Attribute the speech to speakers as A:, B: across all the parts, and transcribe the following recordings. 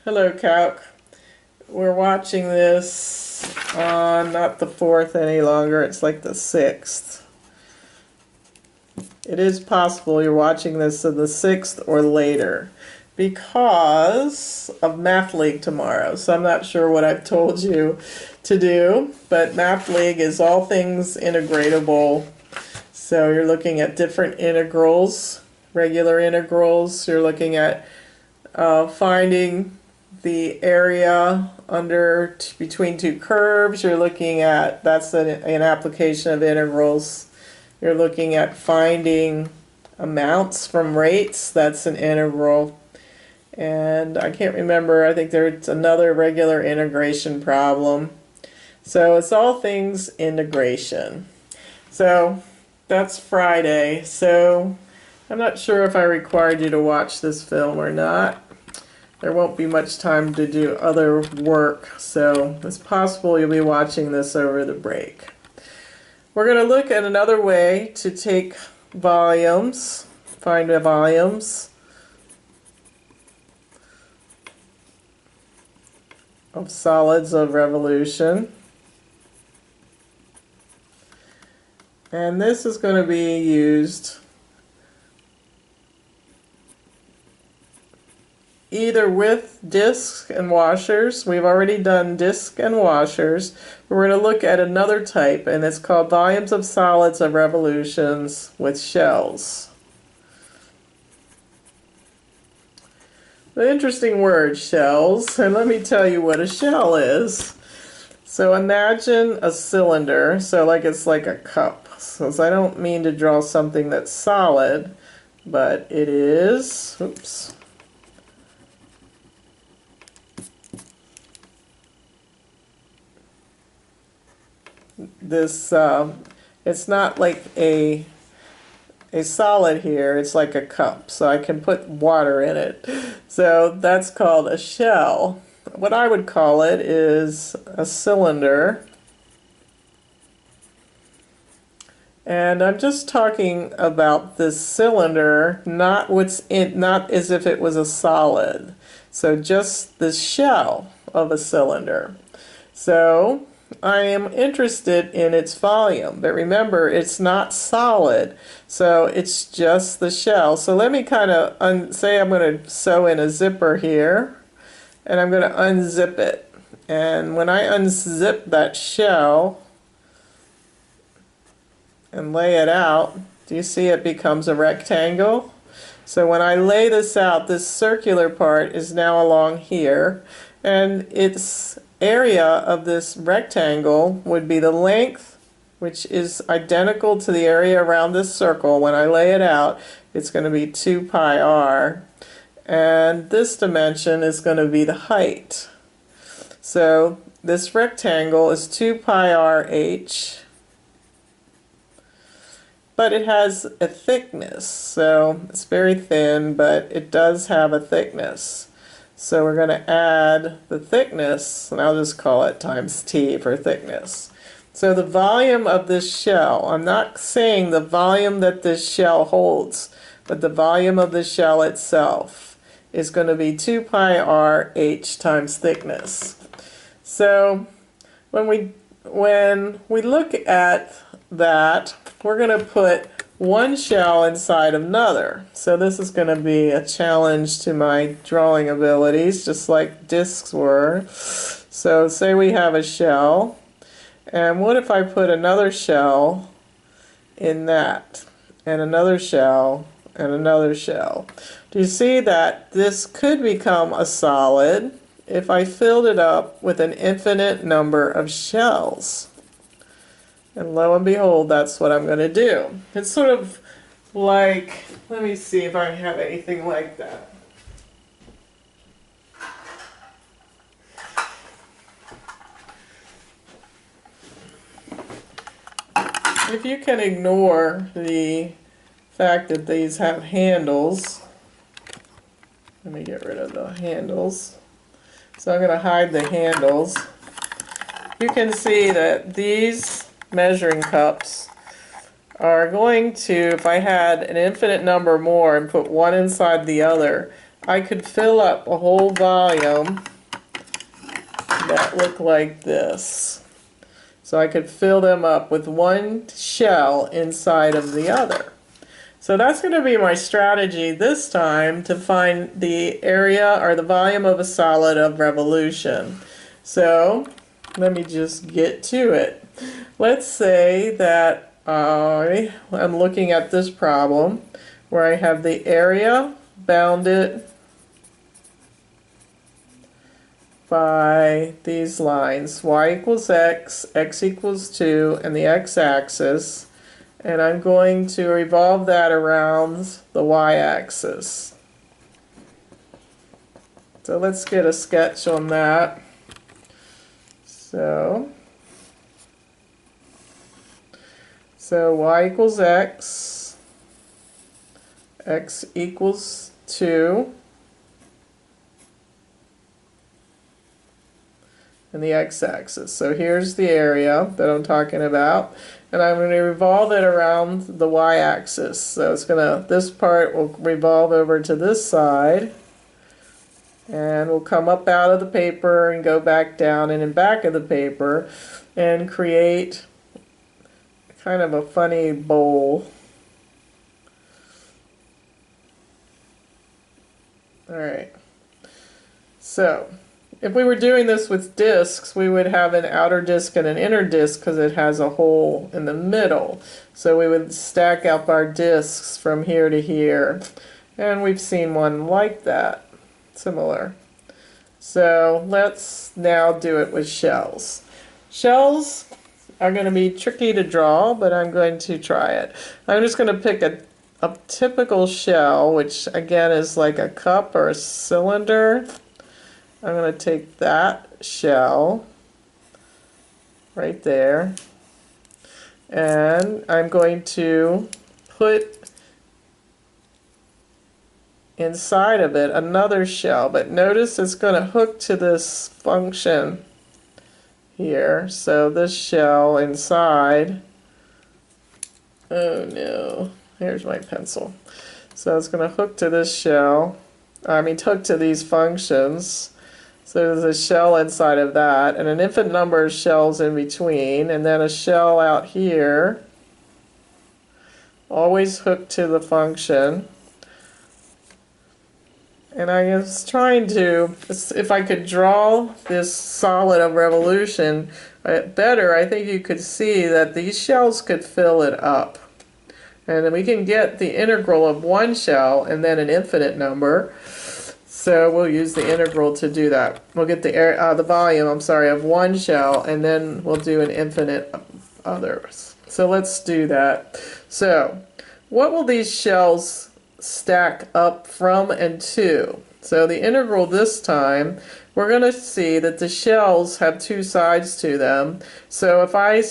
A: Hello, Calc. We're watching this on not the 4th any longer, it's like the 6th. It is possible you're watching this on the 6th or later because of Math League tomorrow. So I'm not sure what I've told you to do, but Math League is all things integratable. So you're looking at different integrals, regular integrals. You're looking at finding the area under between two curves. You're looking at, that's an application of integrals. You're looking at finding amounts from rates. That's an integral. And I can't remember, I think there's another regular integration problem. So it's all things integration. So that's Friday. So I'm not sure if I required you to watch this film or not. There won't be much time to do other work, so it's possible you'll be watching this over the break. We're going to look at another way to take volumes, find the volumes of solids of revolution. And this is going to be used either with discs and washers. We've already done discs and washers. We're going to look at another type, and it's called volumes of solids of revolutions with shells. The interesting word, shells, and let me tell you what a shell is. So imagine a cylinder, so like it's like a cup. So I don't mean to draw something that's solid, but it is, oops. This it's not like a solid here, it's like a cup, so I can put water in it. So that's called a shell. What I would call it is a cylinder. And I'm just talking about this cylinder, not what's in, not as if it was a solid. So just the shell of a cylinder. So I am interested in its volume, but remember it's not solid, so it's just the shell. So let me kind of say I'm going to sew in a zipper here, and I'm going to unzip it. And when I unzip that shell and lay it out, do you see it becomes a rectangle? So when I lay this out, this circular part is now along here, and its area of this rectangle would be the length, which is identical to the area around this circle. When I lay it out, it's going to be 2 pi r, and this dimension is going to be the height. So this rectangle is 2 pi r h, but it has a thickness, so it's very thin, but it does have a thickness. So we're going to add the thickness, and I'll just call it times t for thickness. So the volume of this shell, I'm not saying the volume that this shell holds, but the volume of the shell itself is going to be 2 pi r h times thickness. So when we look at that, we're going to put one shell inside of another. So this is going to be a challenge to my drawing abilities, just like discs were. So say we have a shell, and what if I put another shell in that, and another shell, and another shell? Do you see that this could become a solid if I filled it up with an infinite number of shells? And lo and behold, that's what I'm going to do. It's sort of like, let me see if I have anything like that. If you can ignore the fact that these have handles, let me get rid of the handles. So I'm going to hide the handles. You can see that these measuring cups are going to, if I had an infinite number more and put one inside the other, I could fill up a whole volume that looked like this. So I could fill them up with one shell inside of the other. So that's going to be my strategy this time to find the area or the volume of a solid of revolution. So let me just get to it. Let's say that I'm looking at this problem where I have the area bounded by these lines, y equals x equals 2, and the x-axis, and I'm going to revolve that around the y-axis. So let's get a sketch on that. So y equals x equals 2, and the x-axis. So here's the area that I'm talking about, and I'm going to revolve it around the y-axis. So it's this part will revolve over to this side, and we'll come up out of the paper and go back down and in back of the paper and create kind of a funny bowl. Alright, so if we were doing this with discs, we would have an outer disc and an inner disc because it has a hole in the middle. So we would stack up our discs from here to here, and we've seen one like that, similar. So let's now do it with shells. Shells are going to be tricky to draw, but I'm going to try it. I'm just going to pick a typical shell, which again is like a cup or a cylinder. I'm going to take that shell right there, and I'm going to put inside of it another shell, but notice it's going to hook to this function here. So this shell inside, oh no, here's my pencil. So it's going to hook to this shell, hook to these functions. So there's a shell inside of that, and an infinite number of shells in between, and then a shell out here, always hooked to the function. And I was trying to, if I could draw this solid of revolution better, I think you could see that these shells could fill it up. And then we can get the integral of one shell and then an infinite number. So we'll use the integral to do that. We'll get the volume, of one shell, and then we'll do an infinite others. So let's do that. So what will these shells stack up from and to? So the integral this time, we're going to see that the shells have two sides to them. So if I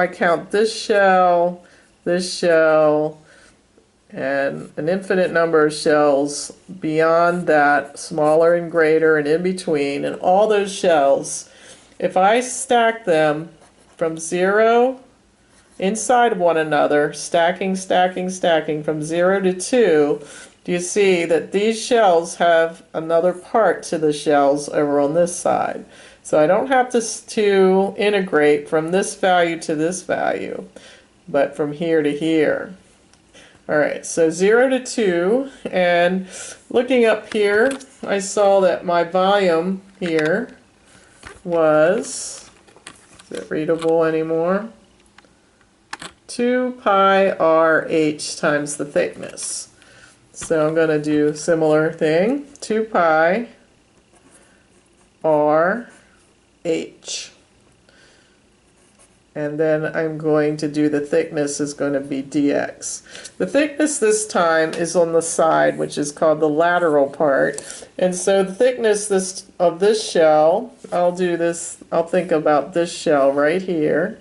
A: count this shell, and an infinite number of shells beyond that, smaller and greater and in between, and all those shells, if I stack them from 0 inside one another, stacking from 0 to 2, do you see that these shells have another part to the shells over on this side? So I don't have to integrate from this value to this value, but from here to here. Alright, so 0 to 2, and looking up here, I saw that my volume here was, is it readable anymore? 2 pi RH times the thickness. So I'm going to do a similar thing, 2 pi RH. And then I'm going to do the thickness is going to be dx. The thickness this time is on the side, which is called the lateral part. And so the thickness of this shell, I'll think about this shell right here.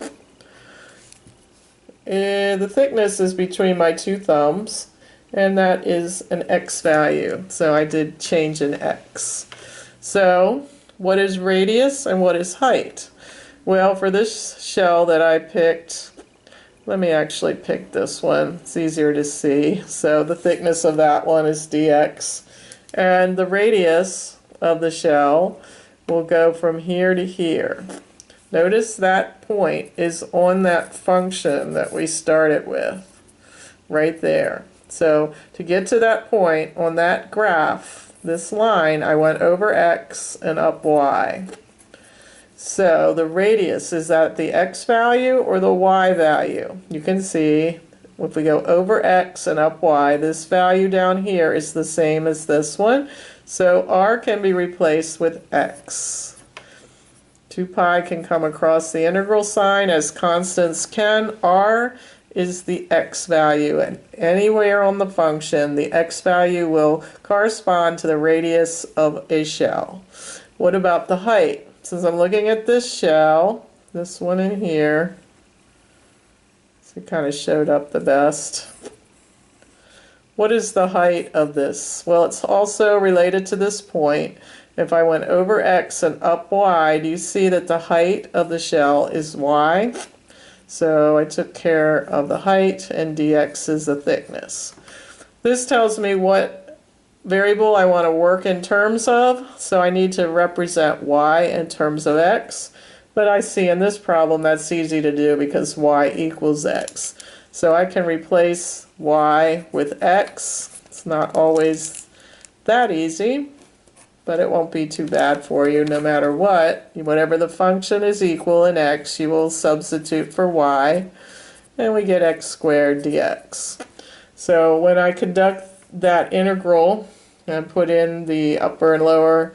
A: And the thickness is between my two thumbs, and that is an x value. So I did change an x. So what is radius and what is height? Well, for this shell that I picked, let me actually pick this one. It's easier to see. So the thickness of that one is dx, And the radius of the shell will go from here to here. Notice that point is on that function that we started with, right there. So to get to that point on that graph, this line, I went over x and up y. So the radius, is that the x value or the y value? You can see if we go over x and up y, this value down here is the same as this one. So r can be replaced with x. 2 pi can come across the integral sign as constants can. R is the x value, and anywhere on the function the x value will correspond to the radius of a shell. What about the height? Since I'm looking at this shell, this one in here, so it kind of showed up the best. What is the height of this? Well, it's also related to this point. If I went over x and up y, do you see that the height of the shell is y? So I took care of the height, and dx is the thickness. This tells me what variable I want to work in terms of, so I need to represent y in terms of x. But I see in this problem that's easy to do because y equals x. So I can replace y with x. It's not always that easy, but it won't be too bad for you no matter what. Whatever the function is equal in x, you will substitute for y, and we get x squared dx. So when I conduct that integral and put in the upper and lower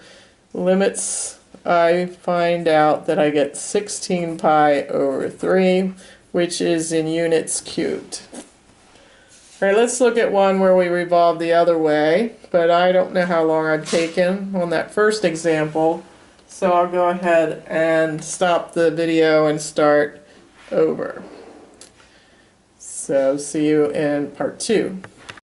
A: limits, I find out that I get 16 pi over 3, which is in units cubed. All right, let's look at one where we revolve the other way, but I don't know how long I've taken on that first example, so I'll go ahead and stop the video and start over. So see you in part 2.